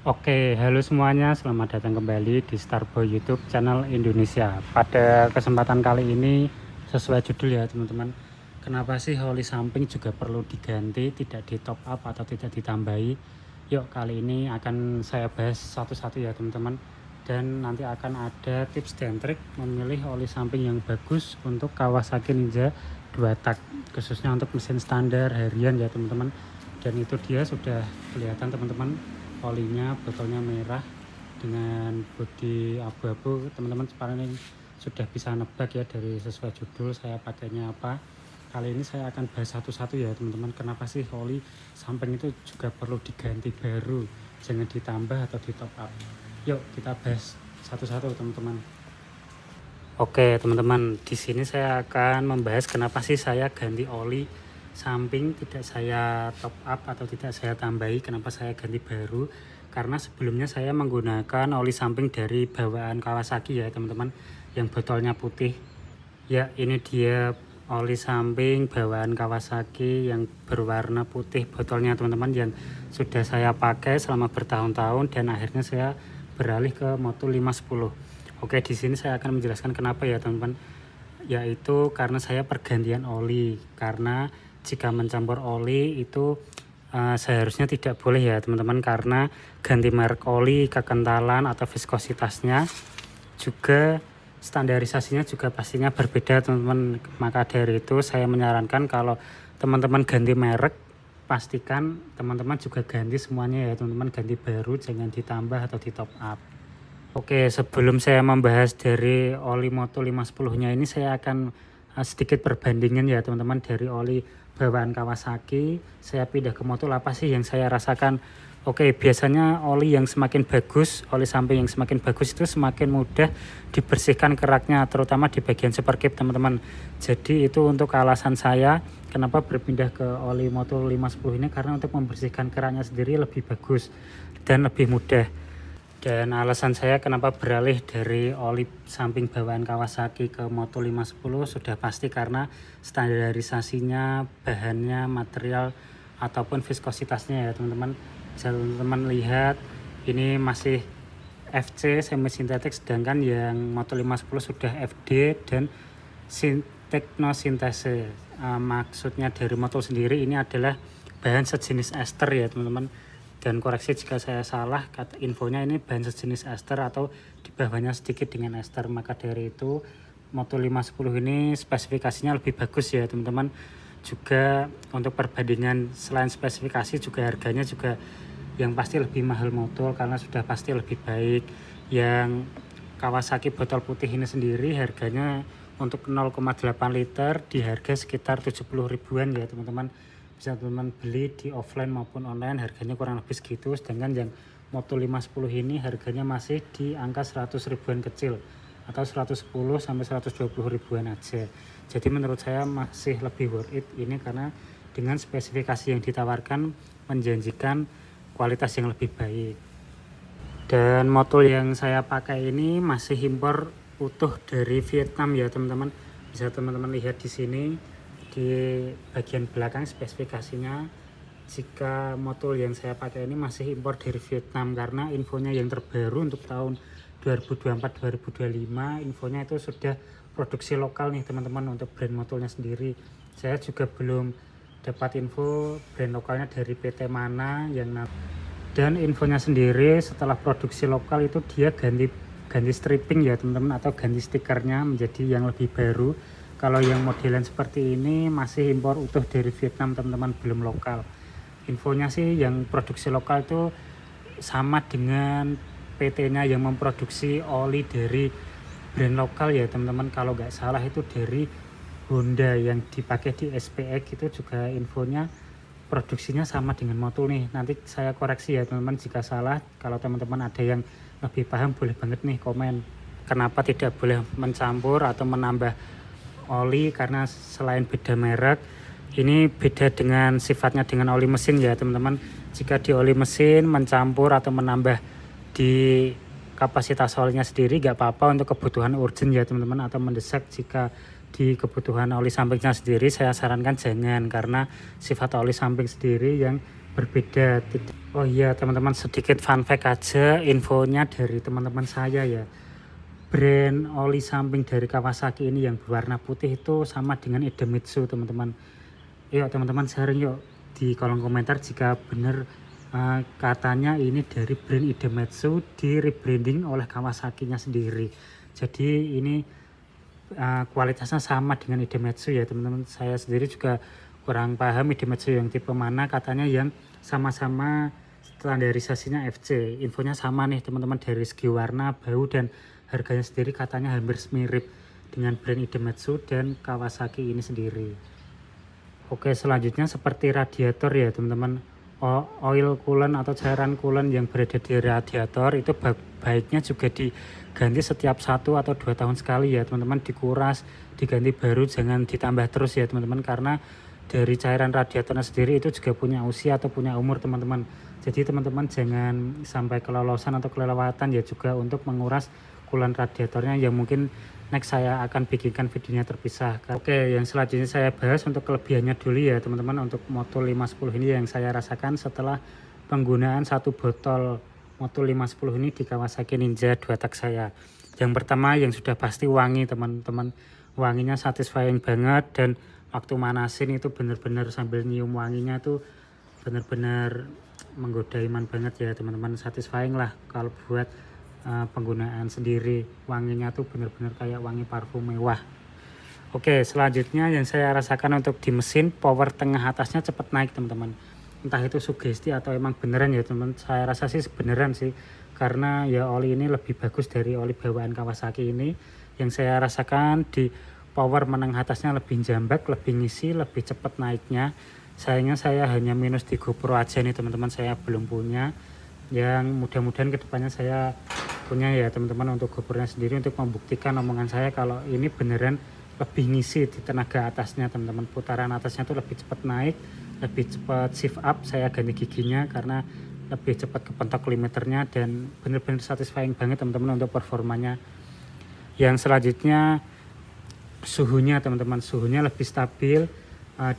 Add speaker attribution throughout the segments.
Speaker 1: Oke, halo semuanya, selamat datang kembali di Starboy YouTube channel Indonesia. Pada kesempatan kali ini, sesuai judul ya teman-teman, kenapa sih oli samping juga perlu diganti, tidak di top up atau tidak ditambahi? Yuk, kali ini akan saya bahas satu-satu ya teman-teman. Dan nanti akan ada tips dan trik memilih oli samping yang bagus untuk Kawasaki Ninja 2 tak, khususnya untuk mesin standar harian ya teman-teman. Dan itu dia sudah kelihatan teman-teman, olinya botolnya merah dengan bodi abu-abu. Teman-teman sekarang sudah bisa nebak ya dari sesuai judul saya pakainya apa. Kali ini saya akan bahas satu-satu ya teman-teman, kenapa sih oli samping itu juga perlu diganti baru, jangan ditambah atau di top up. Yuk kita bahas satu-satu teman-teman. Oke teman-teman, di sini saya akan membahas kenapa sih saya ganti oli samping, tidak saya top up atau tidak saya tambahi, kenapa saya ganti baru. Karena sebelumnya saya menggunakan oli samping dari bawaan Kawasaki ya teman-teman, yang botolnya putih. Ya, ini dia oli samping bawaan Kawasaki yang berwarna putih botolnya teman-teman, yang sudah saya pakai selama bertahun-tahun dan akhirnya saya beralih ke Moto 510. Oke, di sini saya akan menjelaskan kenapa ya teman-teman, yaitu karena saya pergantian oli. Karena jika mencampur oli itu seharusnya tidak boleh ya teman-teman, karena ganti merek oli, kekentalan atau viskositasnya juga standarisasinya juga pastinya berbeda teman-teman. Maka dari itu saya menyarankan kalau teman-teman ganti merek, pastikan teman-teman juga ganti semuanya ya teman-teman, ganti baru, jangan ditambah atau di top up. Oke, sebelum saya membahas dari oli Moto 510-nya ini, saya akan sedikit perbandingan ya teman-teman, dari oli bawaan Kawasaki saya pindah ke Moto, apa sih yang saya rasakan. Oke, biasanya oli yang semakin bagus, oli samping yang semakin bagus itu semakin mudah dibersihkan keraknya, terutama di bagian super cap teman-teman. Jadi itu untuk alasan saya kenapa berpindah ke oli Moto 510 ini, karena untuk membersihkan keraknya sendiri lebih bagus dan lebih mudah. Dan alasan saya kenapa beralih dari oli samping bawaan Kawasaki ke Moto 510 sudah pasti karena standarisasinya, bahannya, material ataupun viskositasnya ya teman-teman. Teman-teman lihat ini masih FC semi sintetik, sedangkan yang Moto 510 sudah FD dan teknosintese. Maksudnya dari Moto sendiri ini adalah bahan sejenis ester ya teman-teman. Dan koreksi jika saya salah, kata infonya ini bahan sejenis ester atau di bawahnya sedikit dengan ester. Maka dari itu Moto 510 ini spesifikasinya lebih bagus ya teman-teman. Juga untuk perbandingan selain spesifikasi juga harganya juga yang pasti lebih mahal Moto, karena sudah pasti lebih baik. Yang Kawasaki botol putih ini sendiri harganya untuk 0,8 liter di harga sekitar 70 ribuan ya teman-teman. Bisa teman-teman beli di offline maupun online, harganya kurang lebih segitu. Sedangkan yang Moto 510 ini harganya masih di angka 100 ribuan kecil atau 110 sampai 120 ribuan aja. Jadi menurut saya masih lebih worth it ini, karena dengan spesifikasi yang ditawarkan menjanjikan kualitas yang lebih baik. Dan motor yang saya pakai ini masih impor utuh dari Vietnam ya teman-teman. Bisa teman-teman lihat di sini di bagian belakang spesifikasinya. Jika motor yang saya pakai ini masih impor dari Vietnam, karena infonya yang terbaru untuk tahun 2024-2025 infonya itu sudah produksi lokal nih teman-teman untuk brand motornya sendiri. Saya juga belum dapat info brand lokalnya dari PT mana yang. Dan infonya sendiri setelah produksi lokal itu dia ganti stripping ya teman-teman, atau ganti stikernya menjadi yang lebih baru. Kalau yang modelan seperti ini masih impor utuh dari Vietnam teman-teman, belum lokal. Infonya sih yang produksi lokal itu sama dengan PT-nya yang memproduksi oli dari brand lokal ya teman-teman. Kalau nggak salah itu dari Honda yang dipakai di SPX, itu juga infonya produksinya sama dengan Moto nih. Nanti saya koreksi ya teman-teman jika salah. Kalau teman-teman ada yang lebih paham boleh banget nih komen. Kenapa tidak boleh mencampur atau menambah oli? Karena selain beda merek, ini beda dengan sifatnya dengan oli mesin ya teman-teman. Jika di oli mesin mencampur atau menambah di kapasitas olinya sendiri gak apa-apa untuk kebutuhan urgent ya teman-teman, atau mendesak. Jika di kebutuhan oli sampingnya sendiri saya sarankan jangan, karena sifat oli samping sendiri yang berbeda. Oh iya teman-teman, sedikit fun fact aja, infonya dari teman-teman saya ya. Brand oli samping dari Kawasaki ini yang berwarna putih itu sama dengan Idemitsu teman-teman. Yuk teman-teman sharing yuk di kolom komentar jika benar katanya ini dari brand Idemitsu di rebranding oleh Kawasaki-nya sendiri. Jadi ini kualitasnya sama dengan Idemitsu ya teman-teman. Saya sendiri juga kurang paham Idemitsu yang tipe mana, katanya yang sama-sama standarisasinya FC. Infonya sama nih teman-teman, dari segi warna, bau, dan harganya sendiri katanya hampir mirip dengan brand Idemitsu dan Kawasaki ini sendiri. Oke, selanjutnya seperti radiator ya teman-teman. Oil coolant atau cairan coolant yang berada di radiator itu baiknya juga diganti setiap 1 atau 2 tahun sekali ya teman-teman, dikuras, diganti baru, jangan ditambah terus ya teman-teman, karena dari cairan radiatornya sendiri itu juga punya usia atau punya umur teman-teman. Jadi teman-teman jangan sampai kelolosan atau kelewatan ya juga untuk menguras coolant radiatornya, yang mungkin next saya akan bikinkan videonya terpisah. Oke, yang selanjutnya saya bahas untuk kelebihannya dulu ya teman-teman. Untuk Moto 510 ini yang saya rasakan setelah penggunaan 1 botol Moto 510 ini di Kawasaki Ninja 2 tak saya. Yang pertama yang sudah pasti wangi teman-teman, wanginya satisfying banget, dan waktu manasin itu bener-bener sambil nyium wanginya tuh bener-bener menggoda iman banget ya teman-teman, satisfying lah kalau buat penggunaan sendiri. Wanginya tuh bener-bener kayak wangi parfum mewah. Oke, selanjutnya yang saya rasakan untuk di mesin, power tengah atasnya cepat naik teman-teman. Entah itu sugesti atau emang beneran ya teman-teman, saya rasa sih beneran sih, karena ya oli ini lebih bagus dari oli bawaan Kawasaki ini. Yang saya rasakan di power menengah atasnya lebih jambak, lebih ngisi, lebih cepat naiknya. Sayangnya saya hanya minus di GoPro aja nih teman-teman, saya belum punya. Yang mudah-mudahan kedepannya saya punya ya teman-teman untuk GoPro-nya sendiri, untuk membuktikan omongan saya kalau ini beneran lebih ngisi di tenaga atasnya teman-teman. Putaran atasnya tuh lebih cepat naik, lebih cepat shift up. Saya ganti giginya karena lebih cepat kepentok limiternya, dan bener-bener satisfying banget teman-teman untuk performanya. Yang selanjutnya suhunya teman-teman, suhunya lebih stabil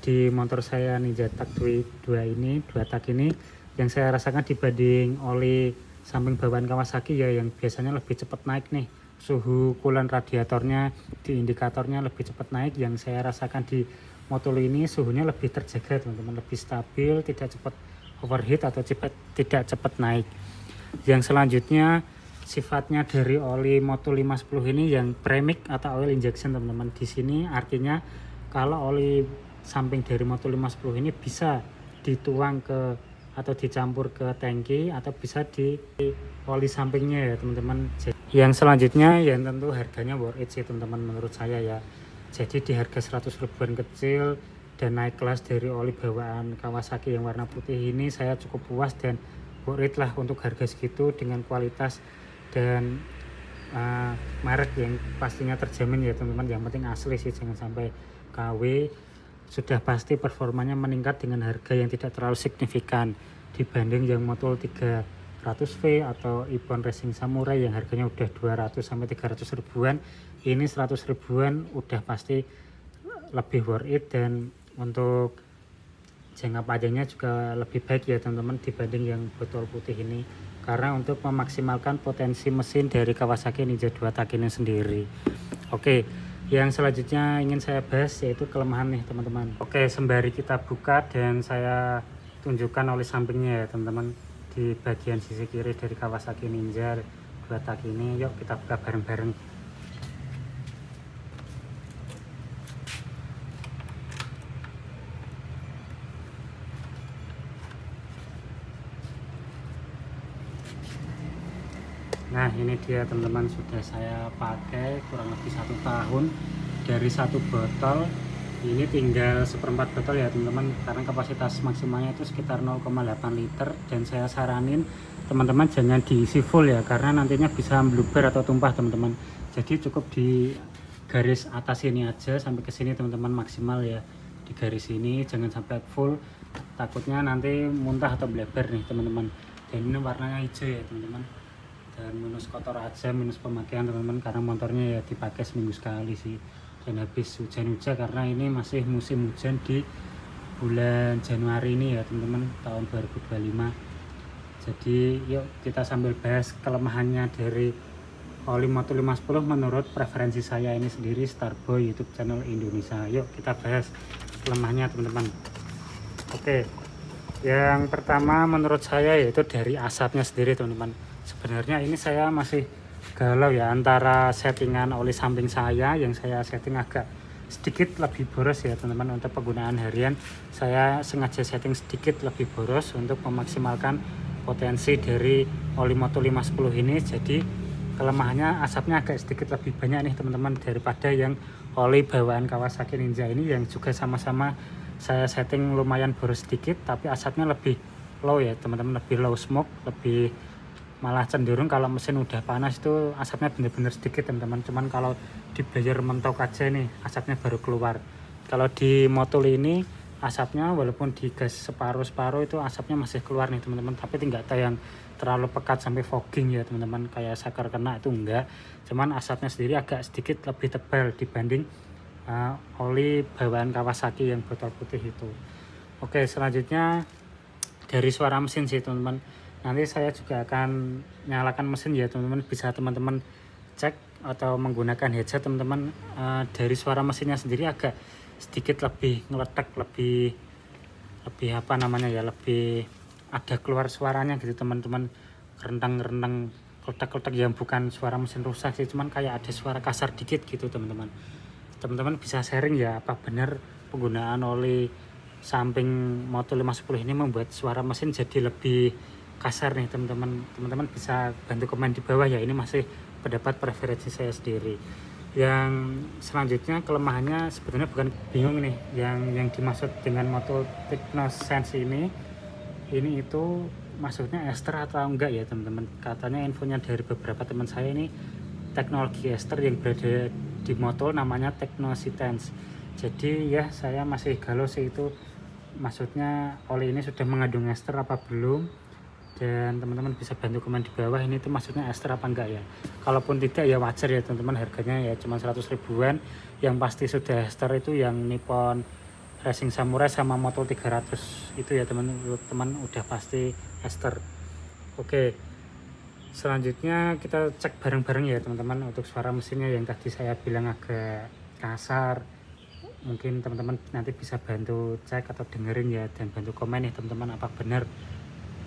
Speaker 1: di motor saya Ninja Tak 2 ini, 2 tak ini, yang saya rasakan dibanding oli samping bawaan Kawasaki ya, yang biasanya lebih cepat naik nih suhu coolant radiatornya, di indikatornya lebih cepat naik. Yang saya rasakan di motor ini suhunya lebih terjaga teman-teman, lebih stabil, tidak cepat overheat atau tidak cepat naik. Yang selanjutnya sifatnya dari oli Moto 510 ini yang premix atau oil injection teman-teman. Di sini artinya kalau oli samping dari Moto 510 ini bisa dituang ke atau dicampur ke tangki, atau bisa di oli sampingnya ya teman-teman. Yang selanjutnya yang tentu harganya worth it sih teman-teman menurut saya ya. Jadi di harga 100 ribuan kecil dan naik kelas dari oli bawaan Kawasaki yang warna putih ini, saya cukup puas dan worth it lah untuk harga segitu, dengan kualitas dan merek yang pastinya terjamin ya teman-teman. Yang penting asli sih, jangan sampai KW. Sudah pasti performanya meningkat dengan harga yang tidak terlalu signifikan dibanding yang Moto 300V atau Ippon Racing Samurai yang harganya udah 200 sampai 300 ribuan. Ini 100 ribuan udah pasti lebih worth it, dan untuk jangka panjangnya juga lebih baik ya teman-teman dibanding yang botol putih ini, karena untuk memaksimalkan potensi mesin dari Kawasaki Ninja 2 tak ini sendiri. Oke, yang selanjutnya ingin saya bahas yaitu kelemahan nih teman-teman. Oke, sembari kita buka dan saya tunjukkan oli sampingnya ya teman-teman, di bagian sisi kiri dari Kawasaki Ninja 2 tak ini. Yuk kita buka bareng-bareng. Nah ini dia teman-teman, sudah saya pakai kurang lebih 1 tahun. Dari 1 botol ini tinggal 1/4 botol ya teman-teman, karena kapasitas maksimalnya itu sekitar 0,8 liter. Dan saya saranin teman-teman jangan diisi full ya, karena nantinya bisa meluber atau tumpah teman-teman. Jadi cukup di garis atas ini aja sampai ke sini teman-teman, maksimal ya di garis ini, jangan sampai full, takutnya nanti muntah atau bleber nih teman-teman. Dan ini warnanya hijau ya teman-teman, dan minus kotor aja, minus pemakaian teman-teman, karena motornya ya dipakai seminggu sekali sih, dan habis hujan-hujan karena ini masih musim hujan di bulan Januari ini ya teman-teman, tahun 2025. Jadi yuk kita sambil bahas kelemahannya dari oli Moto 510 menurut preferensi saya ini sendiri, Starboy YouTube channel Indonesia. Yuk kita bahas kelemahannya teman-teman. Oke, yang pertama menurut saya yaitu dari asapnya sendiri teman-teman. Sebenarnya ini saya masih galau ya antara settingan oli samping saya yang saya setting agak sedikit lebih boros ya teman-teman. Untuk penggunaan harian saya sengaja setting sedikit lebih boros untuk memaksimalkan potensi dari oli Moto 510 ini. Jadi kelemahannya asapnya agak sedikit lebih banyak nih teman-teman daripada yang oli bawaan Kawasaki Ninja ini, yang juga sama-sama saya setting lumayan boros sedikit tapi asapnya lebih low ya teman-teman, lebih low smoke, lebih malah cenderung kalau mesin udah panas itu asapnya bener-bener sedikit teman-teman. Cuman kalau di blazer mentok aja nih asapnya baru keluar. Kalau di Motul ini asapnya walaupun di gas separuh-separuh itu asapnya masih keluar nih teman-teman, tapi tidak ada yang terlalu pekat sampai fogging ya teman-teman, kayak sakar kena itu enggak. Cuman asapnya sendiri agak sedikit lebih tebal dibanding oli bawaan Kawasaki yang botol putih itu. Oke, selanjutnya dari suara mesin sih teman-teman. Nanti saya juga akan nyalakan mesin ya teman-teman, bisa teman-teman cek atau menggunakan headset teman-teman. Dari suara mesinnya sendiri agak sedikit lebih ngeletek, lebih apa namanya ya, lebih ada keluar suaranya gitu teman-teman, rentang-rentang, kotak-kotak, yang bukan suara mesin rusak sih, cuman kayak ada suara kasar dikit gitu teman-teman. Teman-teman bisa sharing ya, apa benar penggunaan oli samping Moto 510 ini membuat suara mesin jadi lebih kasar nih teman-teman. Teman-teman bisa bantu komen di bawah ya, ini masih pendapat preferensi saya sendiri. Yang selanjutnya kelemahannya sebenarnya bukan, bingung nih yang dimaksud dengan Moto Technosense ini itu maksudnya ester atau enggak ya teman-teman. Katanya infonya dari beberapa teman saya ini teknologi ester yang berada di Moto namanya Technosense. Jadi ya saya masih galau sih, itu maksudnya oli ini sudah mengandung ester apa belum. Dan teman-teman bisa bantu komen di bawah ini tuh maksudnya ester apa enggak ya. Kalaupun tidak ya wajar ya teman-teman, harganya ya cuma 100 ribuan. Yang pasti sudah ester itu yang Nippon Racing Samurai sama Moto 300 itu ya teman-teman, udah pasti ester. Oke, selanjutnya kita cek bareng-bareng ya teman-teman untuk suara mesinnya yang tadi saya bilang agak kasar. Mungkin teman-teman nanti bisa bantu cek atau dengerin ya, dan bantu komen nih teman-teman, apa benar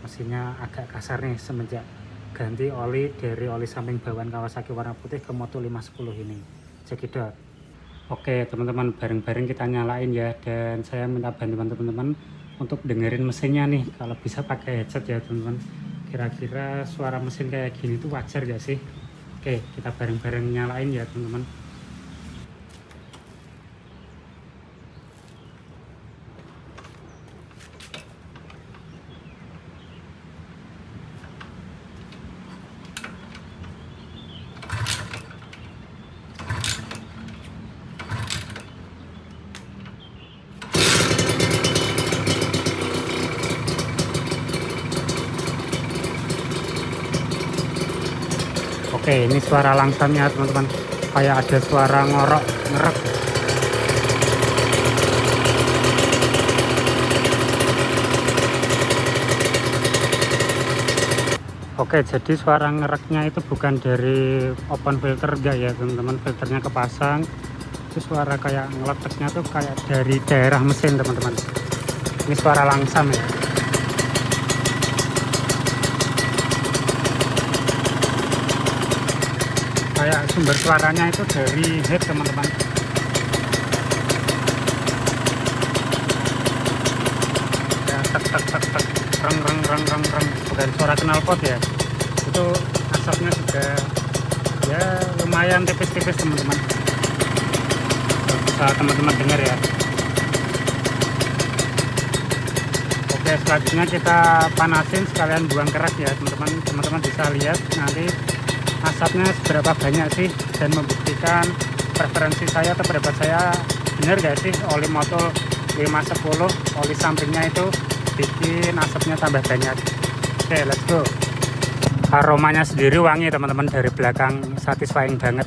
Speaker 1: mesinnya agak kasar nih semenjak ganti oli dari oli samping bawaan Kawasaki warna putih ke Moto 510 ini. Cekidot. Oke teman-teman, bareng-bareng kita nyalain ya, dan saya minta bantuan teman-teman untuk dengerin mesinnya nih. Kalau bisa pakai headset ya teman-teman. Kira-kira suara mesin kayak gini tuh wajar gak sih? Oke, kita bareng-bareng nyalain ya teman-teman. Oke, ini suara langsamnya teman-teman, kayak ada suara ngorok ngerek. Oke, jadi suara ngereknya itu bukan dari open filter enggak ya teman-teman, filternya kepasang. Itu suara kayak ngeleteknya tuh kayak dari daerah mesin teman-teman. Ini suara langsam ya. Kayak sumber suaranya itu dari head teman-teman. Ya, tek tek tek tek, reng reng reng reng reng, bukan suara knalpot ya. Itu asapnya juga ya lumayan tipis-tipis teman-teman, bisa teman-teman dengar ya. Oke, selanjutnya kita panasin sekalian buang keras ya teman-teman. Teman-teman bisa lihat nanti asapnya seberapa banyak sih, dan membuktikan preferensi saya atau pendapat saya benar gak sih oli Moto 510 oli sampingnya itu bikin asapnya tambah banyak. Oke, let's go. Aromanya sendiri wangi teman-teman, dari belakang satisfying banget.